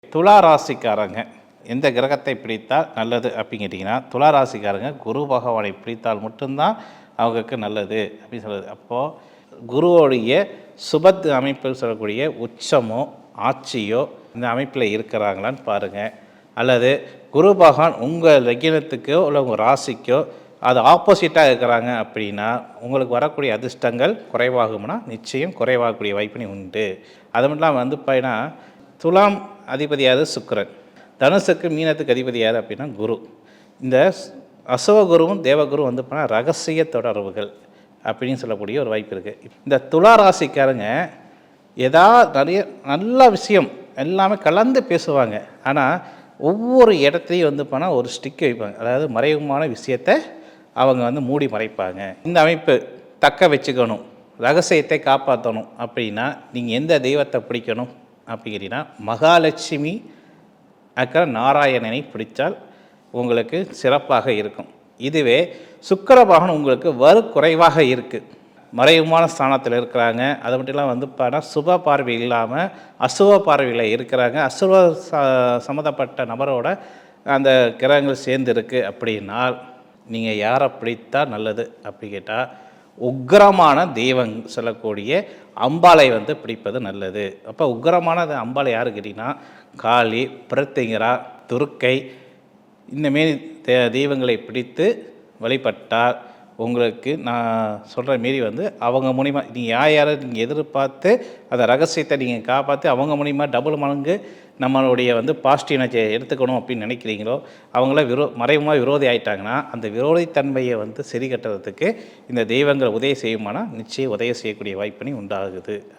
துலா ராசிக்காரங்க எந்த கிரகத்தை பிடித்தால் நல்லது அப்படின்னு கேட்டிங்கன்னா, துலா ராசிக்காரங்க குரு பகவானை பிடித்தால் மட்டும்தான் அவங்களுக்கு நல்லது அப்படின்னு சொல்லுது. அப்போது குருவோடைய சுபத் அமைப்பில் சொல்லக்கூடிய உச்சமோ ஆட்சியோ இந்த அமைப்பில் இருக்கிறாங்களான்னு பாருங்கள். அல்லது குரு பகவான் உங்கள் லக்னத்துக்கோ இல்லை உங்கள் ராசிக்கோ அது ஆப்போசிட்டாக இருக்கிறாங்க அப்படின்னா உங்களுக்கு வரக்கூடிய அதிர்ஷ்டங்கள் குறைவாகும்னா நிச்சயம் குறைவாகக்கூடிய வாய்ப்பினை உண்டு. அது மட்டும் இல்லாமல் பார்த்தீங்கன்னா துலாம் அதிபதியாவது சுக்கிரன், தனுசுக்கு மீனத்துக்கு அதிபதியாவது அப்படின்னா குரு. இந்த அசுவகுருவும் தேவகுரு போனால் ரகசிய தொடர்புகள் அப்படின்னு சொல்லக்கூடிய ஒரு வாய்ப்பு இருக்குது. இந்த துலா ராசிக்காரங்க நிறைய நல்ல விஷயம் எல்லாமே கலந்து பேசுவாங்க. ஆனால் ஒவ்வொரு இடத்துலையும் போனால் ஒரு ஸ்டிக் வைப்பாங்க. அதாவது மறைமுகமான விஷயத்தை அவங்க மூடி மறைப்பாங்க. இந்த அமைப்பு தக்க வச்சுக்கணும், ரகசியத்தை காப்பாற்றணும் அப்படின்னா நீங்கள் எந்த தெய்வத்தை பிடிக்கணும் அப்படிங்கிறீங்கன்னா மகாலட்சுமி நாராயணனை பிடித்தால் உங்களுக்கு சிறப்பாக இருக்கும். இதுவே சுக்கிரபகவான் உங்களுக்கு குறைவாக இருக்குது, மறைமுகமான ஸ்தானத்தில் இருக்கிறாங்க. அது மட்டும் இல்லாமல் பார்த்தா சுப பார்வை இல்லாமல் அசுப பார்வையில் இருக்கிறாங்க. அசுப சம்மந்தப்பட்ட நபரோட அந்த கிரகங்கள் சேர்ந்து இருக்குது அப்படின்னால் நீங்கள் யாரை பிடித்தால் நல்லது அப்படி கேட்டால் உக்கிரமான தெய்வம் சொல்லக்கூடிய அம்பாளை பிடிப்பது நல்லது. அப்போ உக்கிரமான அம்பாளை யாரு கேட்டிங்கன்னா காளி, பிரத்திங்கரா, துர்க்கை இந்தமாரி தெய்வங்களை பிடித்து வழிபட்டால் உங்களுக்கு நான் சொல்கிற மாரி அவங்க மூலிமா நீங்கள் யாரை நீங்கள் எதிர்பார்த்து அந்த ரகசியத்தை நீங்கள் காப்பாற்றி அவங்க மூலிமா டபுள் மடங்கு நம்மளுடைய பாசிட்டிவ் எனர்ஜியை எடுத்துக்கணும் அப்படின்னு நினைக்கிறீங்களோ அவங்கள மறைமுகமாக விரோதி ஆகிட்டாங்கன்னா அந்த விரோதித்தன்மையை சரி கட்டுறதுக்கு இந்த தெய்வங்களை உதவி செய்யுமானால் நிச்சயம் உதவி செய்யக்கூடிய வாய்ப்பினை உண்டாகுது.